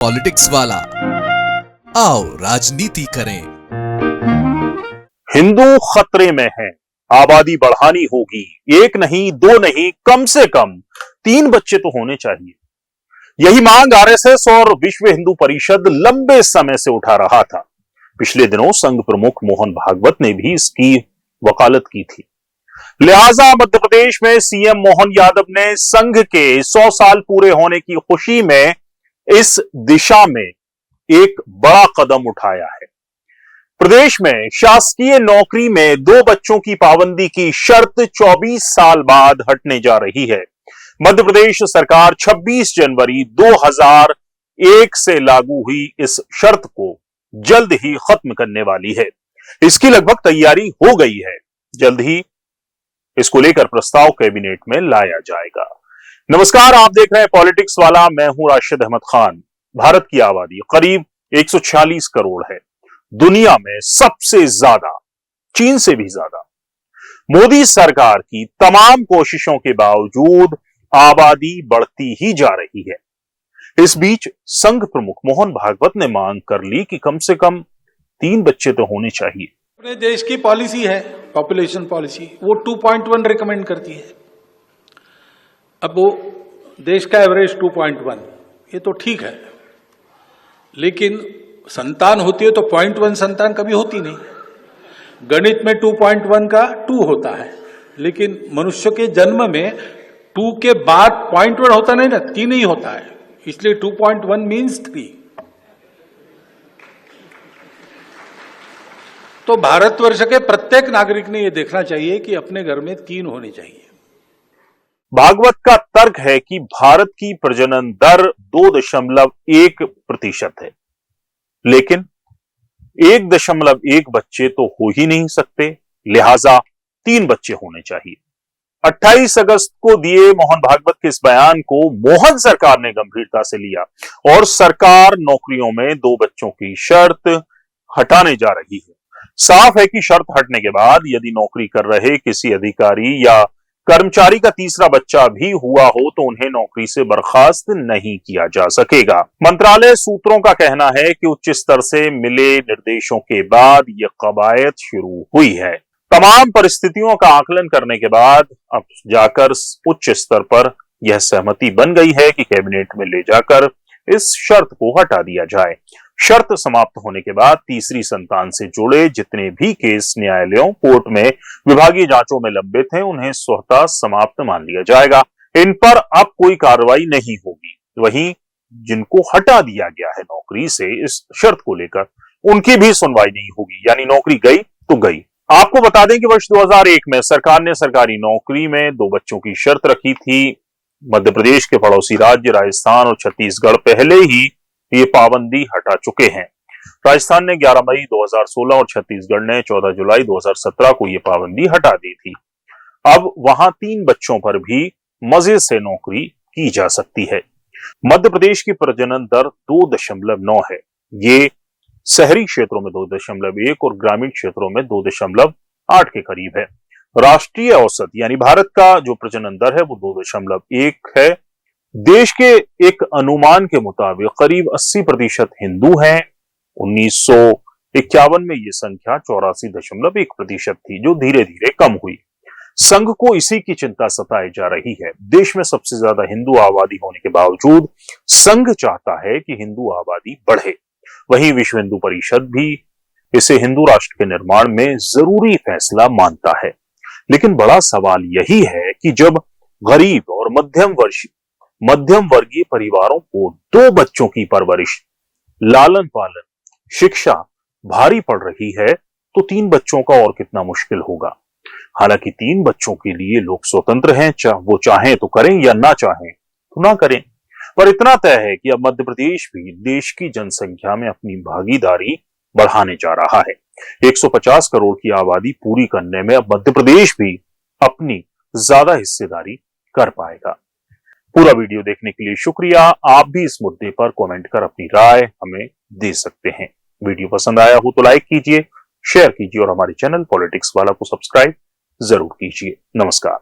Politics वाला, आओ राजनीति करें। हिंदू खतरे में है, आबादी बढ़ानी होगी, एक नहीं दो नहीं कम से कम 3 बच्चे तो होने चाहिए। यही मांग आरएसएस और विश्व हिंदू परिषद लंबे समय से उठा रहा था। पिछले दिनों संघ प्रमुख मोहन भागवत ने भी इसकी वकालत की थी। लिहाजा मध्य प्रदेश में सीएम मोहन यादव ने संघ के 100 साल पूरे होने की खुशी में इस दिशा में एक बड़ा कदम उठाया है। प्रदेश में शासकीय नौकरी में 2 बच्चों की पाबंदी की शर्त 24 साल बाद हटने जा रही है। मध्य प्रदेश सरकार 26 जनवरी 2001 से लागू हुई इस शर्त को जल्द ही खत्म करने वाली है। इसकी लगभग तैयारी हो गई है। जल्द ही इसको लेकर प्रस्ताव कैबिनेट में लाया जाएगा। नमस्कार, आप देख रहे हैं पॉलिटिक्स वाला। मैं हूं राशिद अहमद खान। भारत की आबादी करीब 146 करोड़ है। दुनिया में सबसे ज्यादा, चीन से भी ज्यादा। मोदी सरकार की तमाम कोशिशों के बावजूद आबादी बढ़ती ही जा रही है। इस बीच संघ प्रमुख मोहन भागवत ने मांग कर ली कि कम से कम 3 बच्चे तो होने चाहिए। अपने देश की पॉलिसी है, पॉपुलेशन पॉलिसी, वो 2.1 रिकमेंड करती है। अब वो देश का एवरेज 2.1, ये तो ठीक है, लेकिन संतान होती है तो 0.1 संतान कभी होती नहीं। गणित में 2.1 का 2 होता है, लेकिन मनुष्य के जन्म में 2 के बाद 0.1 होता नहीं ना, 3 ही होता है, इसलिए 2.1 मीन्स 3। तो भारतवर्ष के प्रत्येक नागरिक ने यह देखना चाहिए कि अपने घर में 3 होने चाहिए। भागवत का तर्क है कि भारत की प्रजनन दर 2.1% है, लेकिन 1.1 बच्चे तो हो ही नहीं सकते, लिहाजा 3 बच्चे होने चाहिए। 28 अगस्त को दिए मोहन भागवत के इस बयान को मोहन सरकार ने गंभीरता से लिया और सरकार नौकरियों में 2 बच्चों की शर्त हटाने जा रही है। साफ है कि शर्त हटने के बाद यदि नौकरी कर रहे किसी अधिकारी या कर्मचारी का तीसरा बच्चा भी हुआ हो तो उन्हें नौकरी से बर्खास्त नहीं किया जा सकेगा। मंत्रालय सूत्रों का कहना है कि उच्च स्तर से मिले निर्देशों के बाद यह कवायद शुरू हुई है। तमाम परिस्थितियों का आकलन करने के बाद अब जाकर उच्च स्तर पर यह सहमति बन गई है कि कैबिनेट में ले जाकर इस शर्त को हटा दिया जाए। शर्त समाप्त होने के बाद तीसरी संतान से जुड़े जितने भी केस न्यायालयों, कोर्ट में, विभागीय जांचों में लंबित हैं, उन्हें स्वतः समाप्त मान लिया जाएगा। इन पर अब कोई कार्रवाई नहीं होगी। वहीं जिनको हटा दिया गया है नौकरी से इस शर्त को लेकर, उनकी भी सुनवाई नहीं होगी, यानी नौकरी गई तो गई। आपको बता दें कि वर्ष 2001 में सरकार ने सरकारी नौकरी में 2 बच्चों की शर्त रखी थी। मध्य प्रदेश के पड़ोसी राज्य राजस्थान और छत्तीसगढ़ पहले ही ये पाबंदी हटा चुके हैं। राजस्थान ने 11 मई 2016 और छत्तीसगढ़ ने 14 जुलाई 2017 को ये पाबंदी हटा दी थी। अब वहां 3 बच्चों पर भी मजे से नौकरी की जा सकती है। मध्य प्रदेश की प्रजनन दर 2.9 है। ये शहरी क्षेत्रों में 2.1 और ग्रामीण क्षेत्रों में 2.8 के करीब है। राष्ट्रीय औसत यानी भारत का जो प्रजनन दर है वो 2.1 है। देश के एक अनुमान के मुताबिक करीब 80% हिंदू हैं। 1951 में यह संख्या 84.1% थी, जो धीरे धीरे कम हुई। संघ को इसी की चिंता सताई जा रही है। देश में सबसे ज्यादा हिंदू आबादी होने के बावजूद संघ चाहता है कि हिंदू आबादी बढ़े। वहीं विश्व हिंदू परिषद भी इसे हिंदू राष्ट्र के निर्माण में जरूरी फैसला मानता है। लेकिन बड़ा सवाल यही है कि जब गरीब और मध्यम वर्गीय परिवारों को 2 बच्चों की परवरिश, लालन पालन, शिक्षा भारी पड़ रही है तो 3 बच्चों का और कितना मुश्किल होगा। हालांकि 3 बच्चों के लिए लोग स्वतंत्र हैं, वो चाहें तो करें या ना चाहें तो ना करें। पर इतना तय है कि अब मध्य प्रदेश भी देश की जनसंख्या में अपनी भागीदारी बढ़ाने जा रहा है। 150 करोड़ की आबादी पूरी करने में अब मध्य प्रदेश भी अपनी ज्यादा हिस्सेदारी कर पाएगा। पूरा वीडियो देखने के लिए शुक्रिया। आप भी इस मुद्दे पर कमेंट कर अपनी राय हमें दे सकते हैं। वीडियो पसंद आया हो तो लाइक कीजिए, शेयर कीजिए और हमारे चैनल पॉलिटिक्स वाला को सब्सक्राइब जरूर कीजिए। नमस्कार।